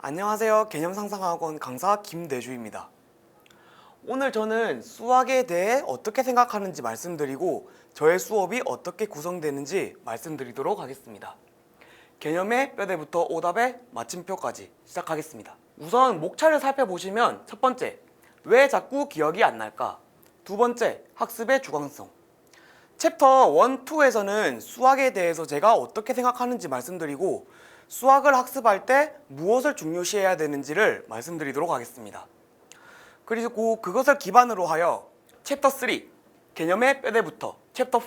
안녕하세요. 개념상상학원 강사 김대주입니다. 오늘 저는 수학에 대해 어떻게 생각하는지 말씀드리고 저의 수업이 어떻게 구성되는지 말씀드리도록 하겠습니다. 개념의 뼈대부터 오답의 마침표까지 시작하겠습니다. 우선 목차를 살펴보시면 첫 번째, 왜 자꾸 기억이 안 날까? 두 번째, 학습의 주관성. 챕터 1, 2에서는 수학에 대해서 제가 어떻게 생각하는지 말씀드리고 수학을 학습할 때 무엇을 중요시해야 되는지를 말씀드리도록 하겠습니다. 그리고 그것을 기반으로 하여 챕터 3, 개념의 뼈대부터 챕터 4,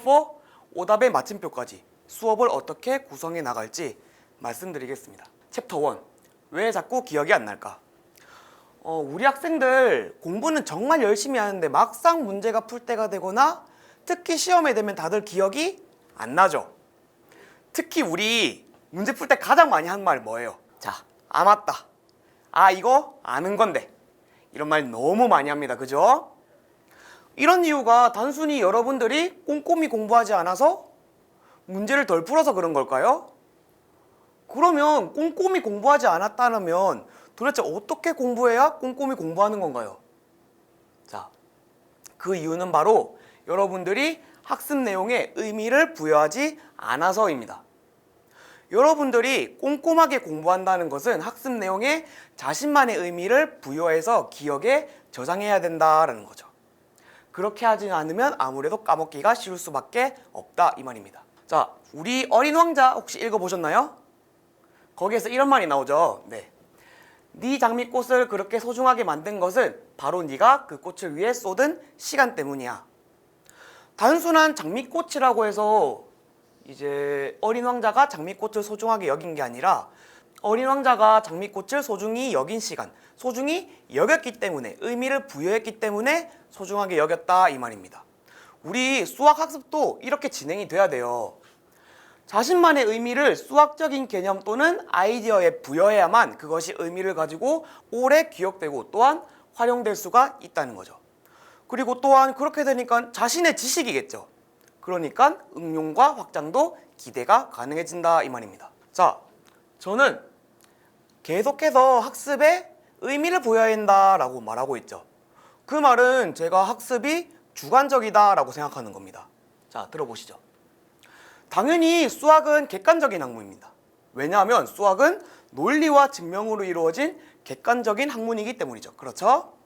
오답의 마침표까지 수업을 어떻게 구성해 나갈지 말씀드리겠습니다. 챕터 1, 왜 자꾸 기억이 안 날까? 우리 학생들 공부는 정말 열심히 하는데 막상 문제가 풀 때가 되거나 특히 시험에 되면 다들 기억이 안 나죠. 특히 우리 문제 풀 때 가장 많이 하는 말 뭐예요? 자, 아 맞다. 아 이거 아는 건데. 이런 말 너무 많이 합니다. 그죠? 이런 이유가 단순히 여러분들이 꼼꼼히 공부하지 않아서 문제를 덜 풀어서 그런 걸까요? 그러면 꼼꼼히 공부하지 않았다면 도대체 어떻게 공부해야 꼼꼼히 공부하는 건가요? 자, 그 이유는 바로 여러분들이 학습 내용에 의미를 부여하지 않아서입니다. 여러분들이 꼼꼼하게 공부한다는 것은 학습 내용에 자신만의 의미를 부여해서 기억에 저장해야 된다는 거죠. 그렇게 하지 않으면 아무래도 까먹기가 쉬울 수밖에 없다 이 말입니다. 자, 우리 어린 왕자 혹시 읽어보셨나요? 거기에서 이런 말이 나오죠. 네 장미꽃을 그렇게 소중하게 만든 것은 바로 네가 그 꽃을 위해 쏟은 시간 때문이야. 단순한 장미꽃이라고 해서 이제 어린 왕자가 장미꽃을 소중하게 여긴 게 아니라 어린 왕자가 장미꽃을 소중히 여긴 시간, 소중히 여겼기 때문에 의미를 부여했기 때문에 소중하게 여겼다 이 말입니다. 우리 수학 학습도 이렇게 진행이 돼야 돼요. 자신만의 의미를 수학적인 개념 또는 아이디어에 부여해야만 그것이 의미를 가지고 오래 기억되고 또한 활용될 수가 있다는 거죠. 그리고 또한 그렇게 되니까 자신의 지식이겠죠. 그러니까 응용과 확장도 기대가 가능해진다 이 말입니다. 자, 저는 계속해서 학습에 의미를 부여해야 한다라고 말하고 있죠. 그 말은 제가 학습이 주관적이다라고 생각하는 겁니다. 자, 들어보시죠. 당연히 수학은 객관적인 학문입니다. 왜냐하면 수학은 논리와 증명으로 이루어진 객관적인 학문이기 때문이죠. 그렇죠?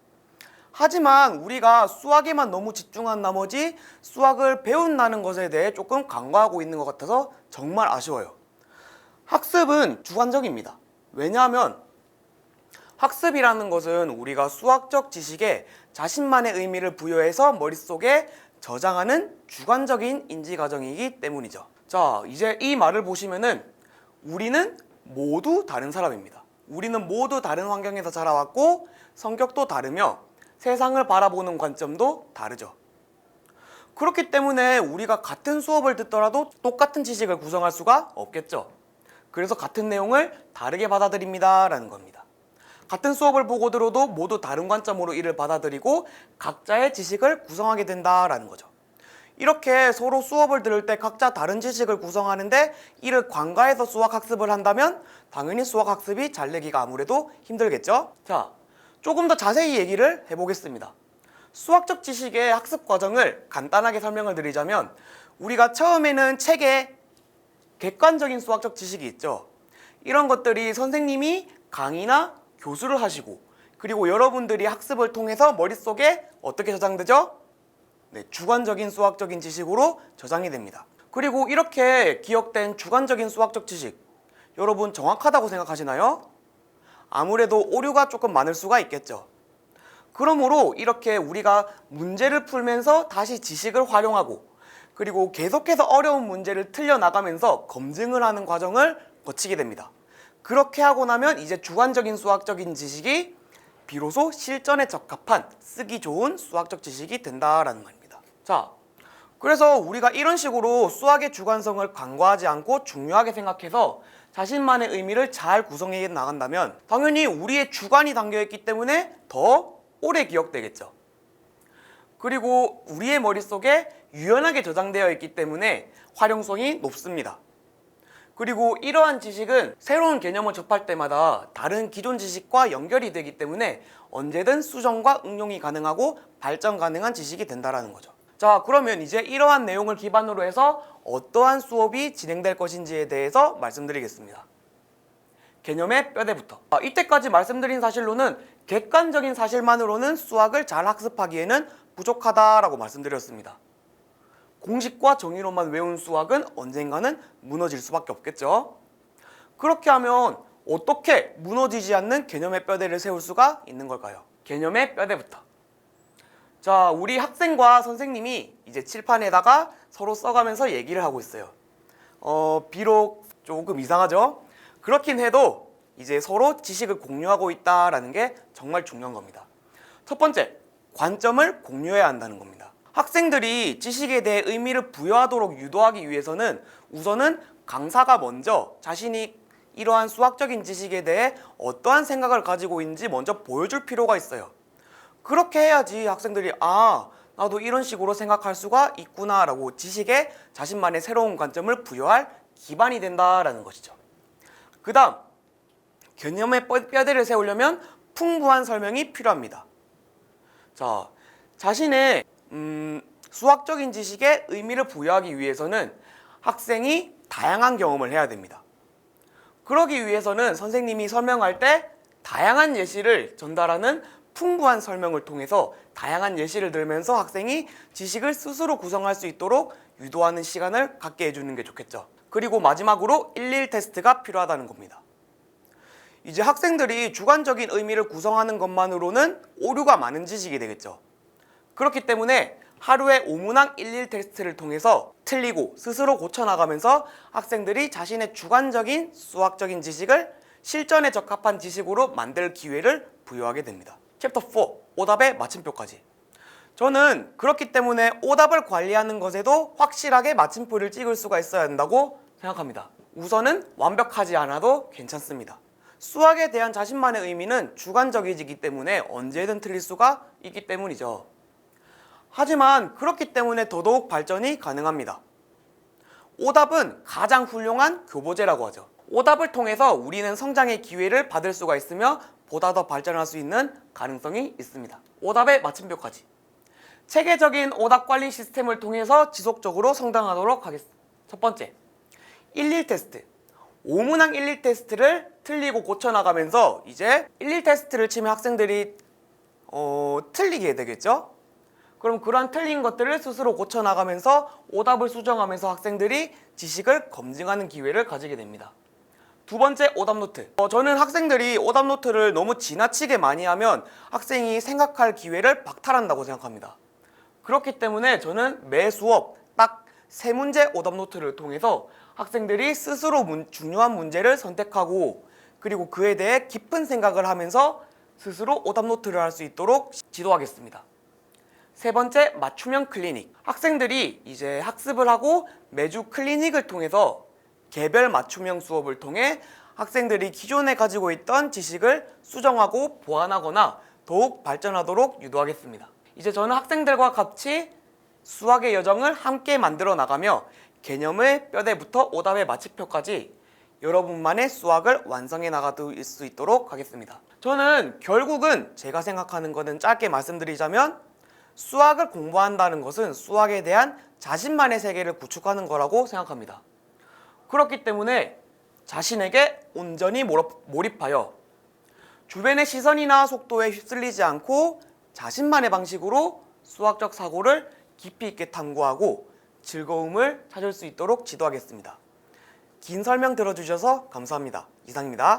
하지만 우리가 수학에만 너무 집중한 나머지 수학을 배운다는 것에 대해 조금 간과하고 있는 것 같아서 정말 아쉬워요. 학습은 주관적입니다. 왜냐하면 학습이라는 것은 우리가 수학적 지식에 자신만의 의미를 부여해서 머릿속에 저장하는 주관적인 인지 과정이기 때문이죠. 자, 이제 이 말을 보시면은 우리는 모두 다른 사람입니다. 우리는 모두 다른 환경에서 자라왔고 성격도 다르며 세상을 바라보는 관점도 다르죠. 그렇기 때문에 우리가 같은 수업을 듣더라도 똑같은 지식을 구성할 수가 없겠죠. 그래서 같은 내용을 다르게 받아들입니다 라는 겁니다. 같은 수업을 보고 들어도 모두 다른 관점으로 이를 받아들이고 각자의 지식을 구성하게 된다라는 거죠. 이렇게 서로 수업을 들을 때 각자 다른 지식을 구성하는데 이를 관가해서 수학 학습을 한다면 당연히 수학 학습이 잘 되기가 아무래도 힘들겠죠. 자, 조금 더 자세히 얘기를 해보겠습니다. 수학적 지식의 학습 과정을 간단하게 설명을 드리자면 우리가 처음에는 책에 객관적인 수학적 지식이 있죠. 이런 것들이 선생님이 강의나 교수를 하시고 그리고 여러분들이 학습을 통해서 머릿속에 어떻게 저장되죠? 주관적인 수학적인 지식으로 저장이 됩니다. 그리고 이렇게 기억된 주관적인 수학적 지식 여러분 정확하다고 생각하시나요? 아무래도 오류가 조금 많을 수가 있겠죠. 그러므로 이렇게 우리가 문제를 풀면서 다시 지식을 활용하고 그리고 계속해서 어려운 문제를 틀려나가면서 검증을 하는 과정을 거치게 됩니다. 그렇게 하고 나면 이제 주관적인 수학적인 지식이 비로소 실전에 적합한 쓰기 좋은 수학적 지식이 된다라는 말입니다. 자, 그래서 우리가 이런 식으로 수학의 주관성을 간과하지 않고 중요하게 생각해서 자신만의 의미를 잘 구성해 나간다면 당연히 우리의 주관이 담겨있기 때문에 더 오래 기억되겠죠. 그리고 우리의 머릿속에 유연하게 저장되어 있기 때문에 활용성이 높습니다. 그리고 이러한 지식은 새로운 개념을 접할 때마다 다른 기존 지식과 연결이 되기 때문에 언제든 수정과 응용이 가능하고 발전 가능한 지식이 된다는 거죠. 자, 그러면 이제 이러한 내용을 기반으로 해서 어떠한 수업이 진행될 것인지에 대해서 말씀드리겠습니다. 개념의 뼈대부터. 이때까지 말씀드린 사실로는 객관적인 사실만으로는 수학을 잘 학습하기에는 부족하다라고 말씀드렸습니다. 공식과 정의로만 외운 수학은 언젠가는 무너질 수밖에 없겠죠. 그렇게 하면 어떻게 무너지지 않는 개념의 뼈대를 세울 수가 있는 걸까요? 개념의 뼈대부터. 자, 우리 학생과 선생님이 이제 칠판에다가 서로 써가면서 얘기를 하고 있어요. 비록 조금 이상하죠? 그렇긴 해도 이제 서로 지식을 공유하고 있다라는 게 정말 중요한 겁니다. 첫 번째, 관점을 공유해야 한다는 겁니다. 학생들이 지식에 대해 의미를 부여하도록 유도하기 위해서는 우선은 강사가 먼저 자신이 이러한 수학적인 지식에 대해 어떠한 생각을 가지고 있는지 먼저 보여줄 필요가 있어요. 그렇게 해야지 학생들이 나도 이런 식으로 생각할 수가 있구나 라고 지식에 자신만의 새로운 관점을 부여할 기반이 된다라는 것이죠. 그 다음, 개념의 뼈대를 세우려면 풍부한 설명이 필요합니다. 자, 자신의 수학적인 지식에 의미를 부여하기 위해서는 학생이 다양한 경험을 해야 됩니다. 그러기 위해서는 선생님이 설명할 때 다양한 예시를 전달하는 풍부한 설명을 통해서 다양한 예시를 들면서 학생이 지식을 스스로 구성할 수 있도록 유도하는 시간을 갖게 해주는 게 좋겠죠. 그리고 마지막으로 일일 테스트가 필요하다는 겁니다. 이제 학생들이 주관적인 의미를 구성하는 것만으로는 오류가 많은 지식이 되겠죠. 그렇기 때문에 하루에 5문항 일일 테스트를 통해서 틀리고 스스로 고쳐나가면서 학생들이 자신의 주관적인 수학적인 지식을 실전에 적합한 지식으로 만들 기회를 부여하게 됩니다. 챕터 4, 오답의 마침표까지. 저는 그렇기 때문에 오답을 관리하는 것에도 확실하게 마침표를 찍을 수가 있어야 한다고 생각합니다. 우선은 완벽하지 않아도 괜찮습니다. 수학에 대한 자신만의 의미는 주관적이기 때문에 언제든 틀릴 수가 있기 때문이죠. 하지만 그렇기 때문에 더더욱 발전이 가능합니다. 오답은 가장 훌륭한 교보제라고 하죠. 오답을 통해서 우리는 성장의 기회를 받을 수가 있으며 보다 더 발전할 수 있는 가능성이 있습니다. 오답의 마침표까지. 체계적인 오답 관리 시스템을 통해서 지속적으로 성장하도록 하겠습니다. 첫 번째, 일일 테스트. 5문항 일일 테스트를 틀리고 고쳐나가면서 이제 일일 테스트를 치면 학생들이 틀리게 되겠죠? 그럼 그런 틀린 것들을 스스로 고쳐나가면서 오답을 수정하면서 학생들이 지식을 검증하는 기회를 가지게 됩니다. 두 번째, 오답 노트. 저는 학생들이 오답 노트를 너무 지나치게 많이 하면 학생이 생각할 기회를 박탈한다고 생각합니다. 그렇기 때문에 저는 매 수업 딱 3문제 오답 노트를 통해서 학생들이 스스로 중요한 문제를 선택하고 그리고 그에 대해 깊은 생각을 하면서 스스로 오답 노트를 할 수 있도록 지도하겠습니다. 세 번째, 맞춤형 클리닉. 학생들이 이제 학습을 하고 매주 클리닉을 통해서 개별 맞춤형 수업을 통해 학생들이 기존에 가지고 있던 지식을 수정하고 보완하거나 더욱 발전하도록 유도하겠습니다. 이제 저는 학생들과 같이 수학의 여정을 함께 만들어 나가며 개념의 뼈대부터 오답의 마침표까지 여러분만의 수학을 완성해 나갈 수 있도록 하겠습니다. 저는 결국은 제가 생각하는 것은 짧게 말씀드리자면 수학을 공부한다는 것은 수학에 대한 자신만의 세계를 구축하는 거라고 생각합니다. 그렇기 때문에 자신에게 온전히 몰입하여 주변의 시선이나 속도에 휩쓸리지 않고 자신만의 방식으로 수학적 사고를 깊이 있게 탐구하고 즐거움을 찾을 수 있도록 지도하겠습니다. 긴 설명 들어주셔서 감사합니다. 이상입니다.